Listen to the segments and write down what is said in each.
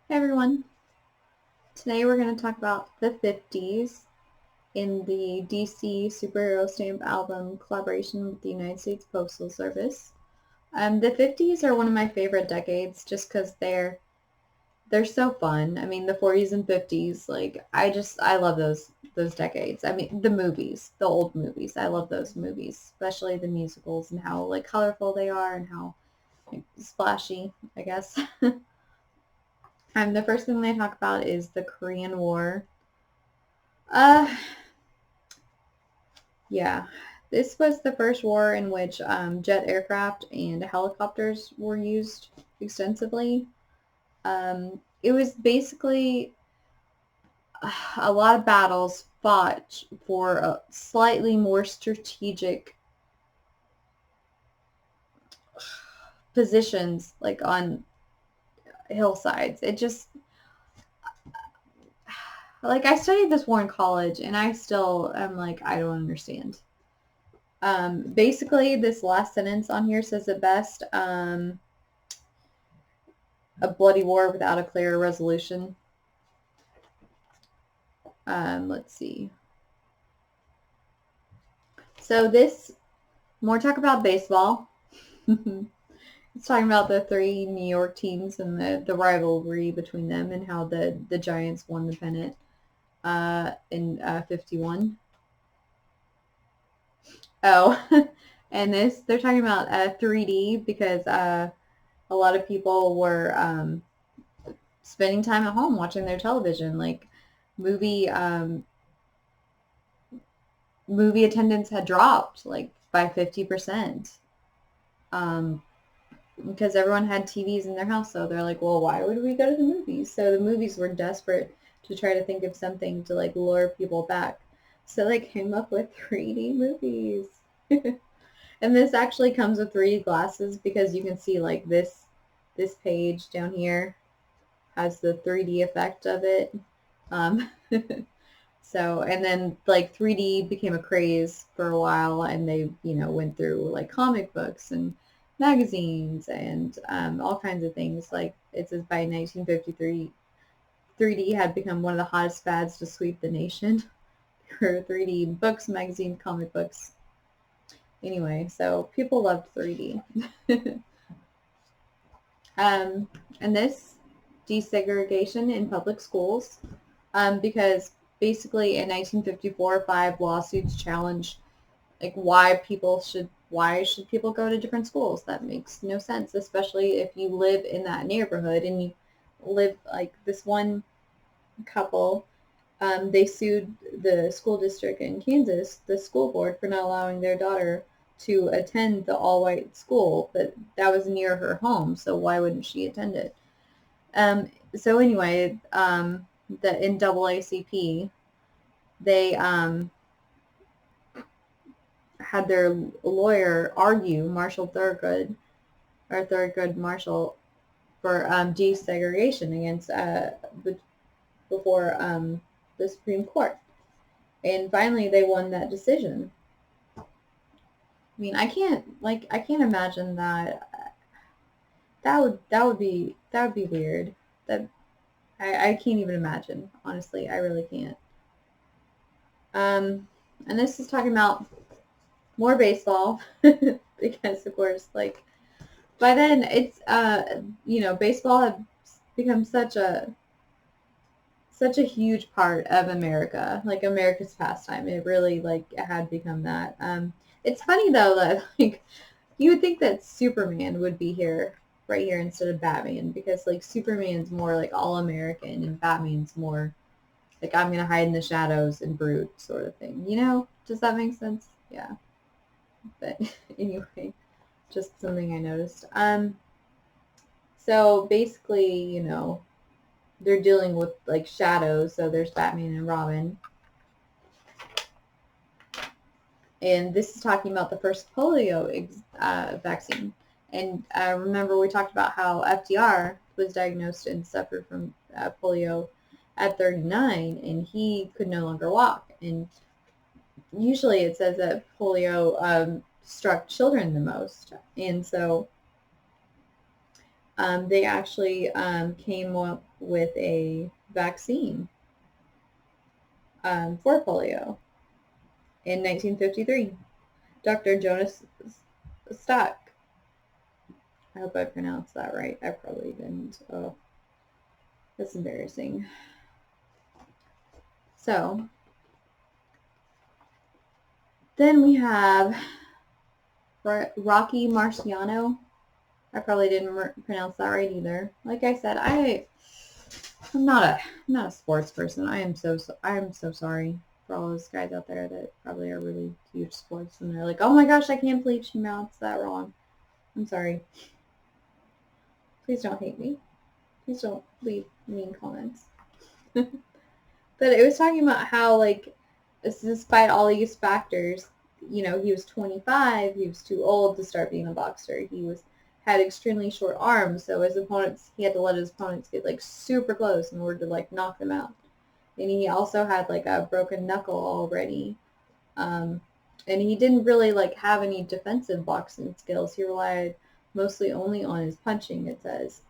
Hey everyone. Today we're going to talk about the 50s in the DC superhero stamp album collaboration with the United States Postal Service. The 50s are one of my favorite decades just because they're so fun. I mean, the 40s and 50s, like I love those decades. I mean, the movies, the old movies. I love those movies, especially the musicals and how like colorful they are and how like, splashy, I guess. The first thing they talk about is the Korean War. Uh, yeah. This was the first war in which jet aircraft and helicopters were used extensively. It was basically a lot of battles fought for slightly more strategic positions, like on hillsides. It just, like, I studied this war in college, and I still am like, I don't understand. Basically, this last sentence on here says it best. A bloody war without a clear resolution. Let's see. So this, more talk about baseball. It's talking about the three New York teams and the rivalry between them and how the Giants won the pennant in 51. Oh, and this, they're talking about 3D because a lot of people were spending time at home watching their television. Like movie movie attendance had dropped like by 50%. Because everyone had TVs in their house, so they're like, well, why would we go to the movies? So the movies were desperate to try to think of something to like lure people back. So they came up with 3D movies. And this actually comes with 3D glasses because you can see like this page down here has the 3D effect of it. Um, So, and then like 3D became a craze for a while, and they, went through like comic books and magazines and all kinds of things. Like it says by 1953, 3D had become one of the hottest fads to sweep the nation for 3D books, magazines, comic books. Anyway, so people loved 3D. um, and this desegregation in public schools, because basically in 1954, 5 lawsuits challenged like why should people go to different schools? That makes no sense, especially if you live in that neighborhood and you live like this one couple. They sued the school district in Kansas, the school board, for not allowing their daughter to attend the all-white school, but that was near her home, so why wouldn't she attend it? So anyway, the NAACP, they had their lawyer argue, Marshall Thurgood, or Thurgood Marshall, for desegregation against before the Supreme Court, and finally they won that decision. I mean, I can't imagine that. That would be weird. That I can't even imagine. Honestly, I really can't. And this is talking about more baseball because of course, like by then it's baseball had become such a huge part of America, like America's pastime. It really like had become that. It's funny though that like you would think that Superman would be here right here instead of Batman because like Superman's more like all American and Batman's more like I'm gonna hide in the shadows and brood sort of thing. Does that make sense? Yeah. But anyway, just something I noticed. So basically, they're dealing with like shadows. So there's Batman and Robin, and this is talking about the first polio vaccine. And remember, we talked about how FDR was diagnosed and suffered from polio at 39, and he could no longer walk. And usually, it says that polio struck children the most, and so they actually came up with a vaccine for polio in 1953. Dr. Jonas Stock. I hope I pronounced that right. I probably didn't. Oh, that's embarrassing. So, then we have Rocky Marciano. I probably didn't pronounce that right either. Like I said, I'm not a sports person. I am so sorry for all those guys out there that probably are really huge sports and they're like, oh my gosh, I can't believe she pronounced that wrong. I'm sorry. Please don't hate me. Please don't leave mean comments. But it was talking about how, like, despite all these factors, he was 25, he was too old to start being a boxer. Had extremely short arms, so he had to let his opponents get, like, super close in order to, like, knock them out. And he also had, like, a broken knuckle already. And he didn't really, like, have any defensive boxing skills. He relied mostly only on his punching, it says.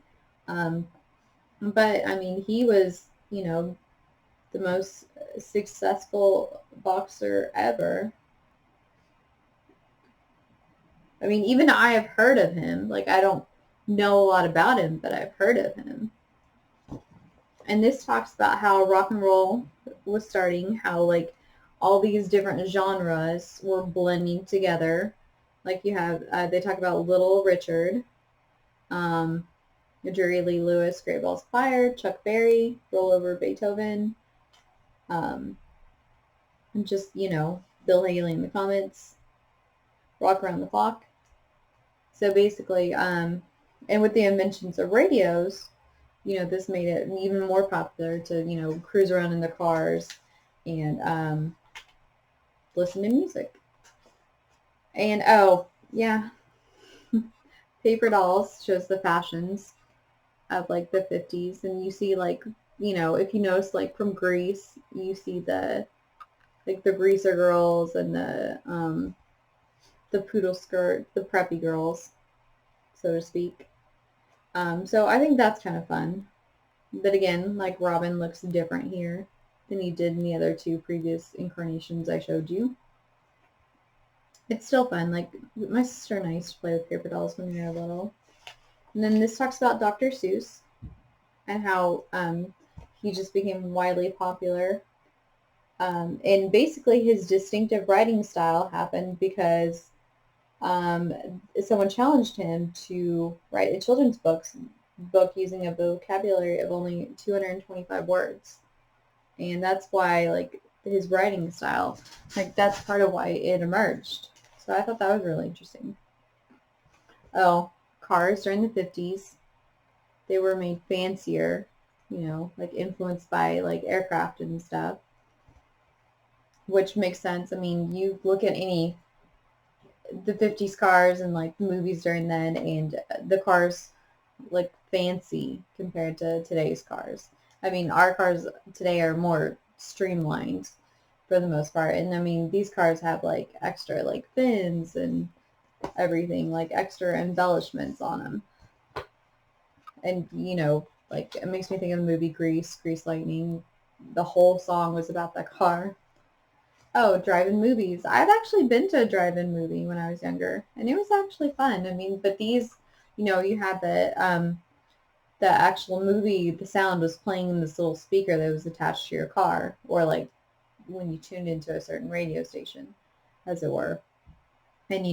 But, I mean, he was, the most successful boxer ever. I mean, even I have heard of him. Like, I don't know a lot about him, but I've heard of him. And this talks about how rock and roll was starting, how, like, all these different genres were blending together. Like, you have, they talk about Little Richard, Jerry Lee Lewis, Great Balls of Fire, Chuck Berry, Roll Over Beethoven, and just, Bill Haley in the comments, Rock Around the Clock. So basically, and with the inventions of radios, this made it even more popular to, cruise around in the cars and listen to music. And, oh, yeah, Paper Dolls shows the fashions of, like, the 50s. And you see, like, if you notice, like, from Grease, you see the greaser girls and the poodle skirt, the preppy girls, so to speak. So I think that's kind of fun. But again, like, Robin looks different here than he did in the other two previous incarnations I showed you. It's still fun. Like, my sister and I used to play with paper dolls when we were little. And then this talks about Dr. Seuss and how he just became widely popular. And basically his distinctive writing style happened because someone challenged him to write a children's book using a vocabulary of only 225 words. And that's why, like, his writing style, like, that's part of why it emerged. So I thought that was really interesting. Oh, cars during the 50s, they were made fancier, like, influenced by, like, aircraft and stuff, which makes sense. I mean, you look at the 50s cars and, like, movies during then, and the cars look fancy compared to today's cars. I mean, our cars today are more streamlined for the most part. And I mean, these cars have, like, extra, like, fins and everything, like, extra embellishments on them. And, like, it makes me think of the movie Grease Lightning. The whole song was about that car. Oh, drive-in movies. I've actually been to a drive-in movie when I was younger, and it was actually fun. I mean, but these, you had the actual movie, the sound was playing in this little speaker that was attached to your car, or, like, when you tuned into a certain radio station, as it were. And,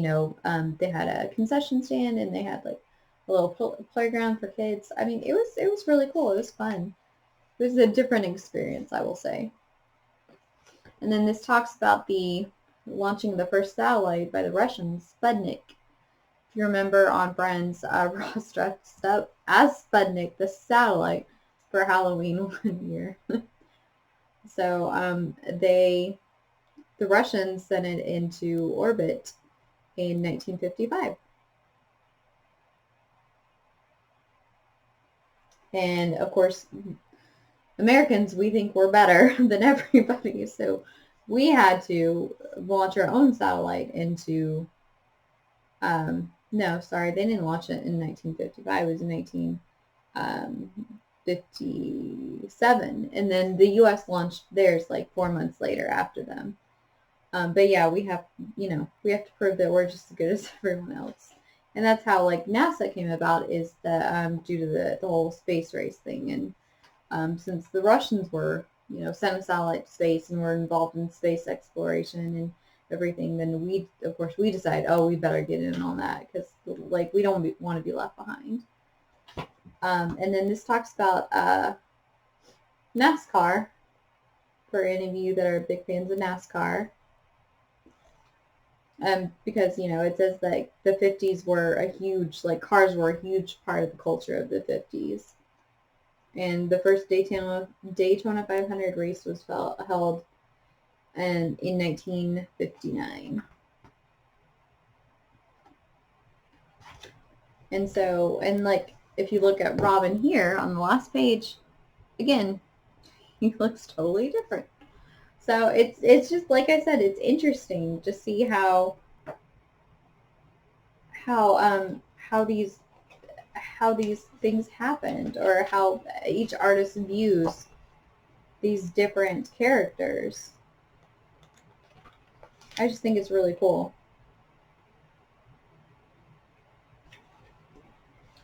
they had a concession stand, and they had, like, a little playground for kids. I mean, it was really cool. It was fun. It was a different experience, I will say. And then this talks about the launching of the first satellite by the Russians, Sputnik. If you remember on Friends, Ross dressed up as Sputnik, the satellite, for Halloween one year. So the Russians sent it into orbit in 1955. And of course, Americans, we think we're better than everybody, so we had to launch our own satellite into No, sorry, they didn't launch it in 1955. It was in 1957, and then the U.S. launched theirs like 4 months later after them. But yeah, we have to prove that we're just as good as everyone else. And that's how like NASA came about, is that due to the whole space race thing. And since the Russians were, sent a satellite to space and were involved in space exploration and everything, then of course, we decided, oh, we better get in on that because like we don't want to be left behind. And then this talks about NASCAR, for any of you that are big fans of NASCAR. Because it says like the 50s were a huge, like cars were a huge part of the culture of the 50s, and the first Daytona 500 race was held in 1959. And so, and like if you look at Robin here on the last page, again, he looks totally different. So it's just like I said, it's interesting to see how these things happened, or how each artist views these different characters. I just think it's really cool.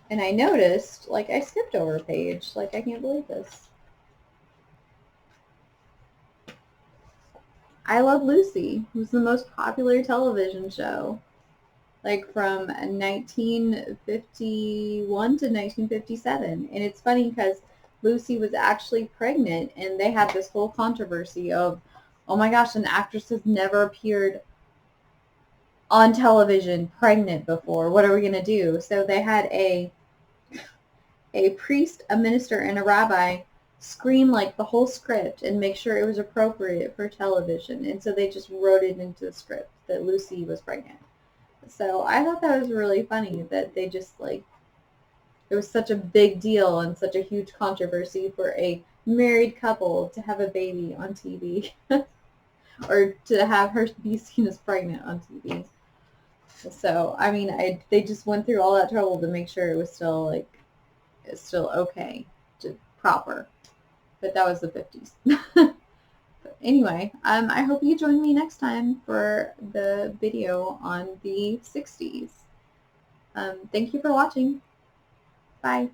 And I noticed, like, I skipped over a page. Like, I can't believe this. I Love Lucy was the most popular television show, like from 1951 to 1957. And it's funny because Lucy was actually pregnant, and they had this whole controversy of, oh my gosh, an actress has never appeared on television pregnant before. What are we going to do? So they had a priest, a minister, and a rabbi screen like the whole script and make sure it was appropriate for television. And so they just wrote it into the script that Lucy was pregnant. So I thought that was really funny that they just like, it was such a big deal and such a huge controversy for a married couple to have a baby on TV or to have her be seen as pregnant on TV. So, I mean, they just went through all that trouble to make sure it was still like, it's still okay, proper. But that was the 50s. But anyway, I hope you join me next time for the video on the 60s. Thank you for watching. Bye.